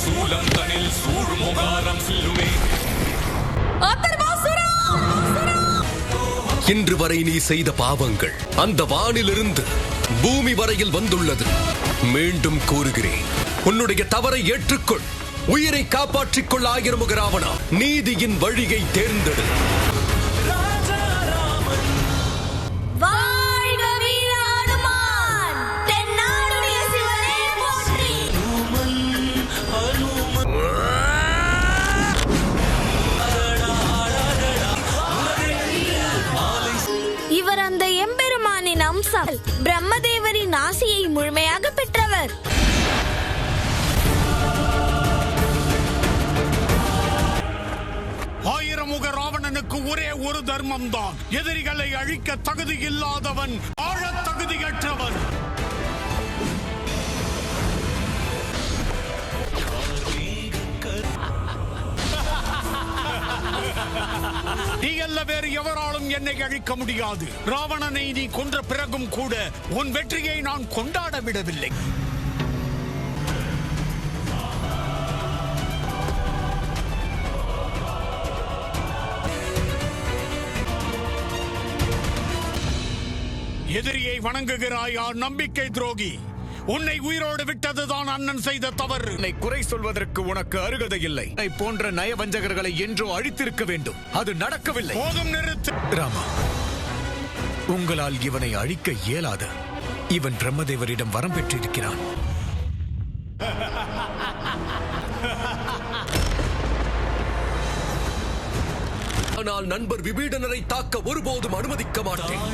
சூலம் தனில் சூழ்முகாரம் செல்லுமே. இன்று வரை நீ செய்த பாவங்கள் அந்த வானிலிருந்து பூமி வரையில் வந்துள்ளது. மீண்டும் கூறுகிறேன், உன்னுடைய தவறை ஏற்றுக்கொள். உயிரை காப்பாற்றிக் கொள்ள ஆயிரமுக ராவணா, நீதியின் வழியை தேர்ந்தெடு. இவர் அந்த எம்பெருமானின் அம்சம். பிரம்மதேவரின் ஆசையை முழுமையாக பெற்றவர். ஆயிரமுக ராவணனுக்கு ஒரே ஒரு தர்மம் தான். எதிரிகளை அழிக்க தகுதி இல்லாதவன், ஆழ தகுதியற்றவன். நீ அல்ல வேறு எவராலும் என்னை அழிக்க முடியாது. ராவணனை நீ கொன்ற பிறகும் கூட உன் வெற்றியை நான் கொண்டாட விடவில்லை. எதிரியை வணங்குகிறாயா நம்பிக்கை துரோகி? உன்னை உயிரோடு விட்டதுதான் அண்ணன் செய்த தவறு. என்னை குறை சொல்வதற்கு உனக்கு அருகதை இல்லை. போன்ற நயவஞ்சகர்களை என்றோ அழித்திருக்க வேண்டும். அது நடக்கவில்லை. போதும், நிறுத்து. ராமா, உங்களால் இவனை அழிக்க இயலாது. இவன் பிரம்மதேவரிடம் வரம் பெற்றிருக்கிறான். ஆனால் நண்பர் விபீடனரை தாக்க ஒருபோதும் அனுமதிக்க மாட்டேன்.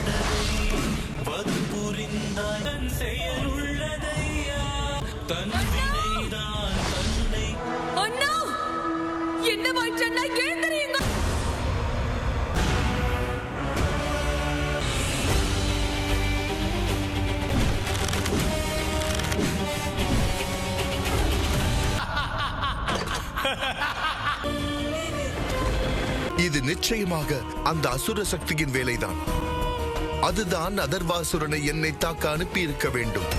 இது நிச்சயமாக அந்த அசுர சக்தியின் வேலைதான். அதுதான் அதர்வாசுரனை என்னை தாக்க அனுப்பி இருக்க வேண்டும்.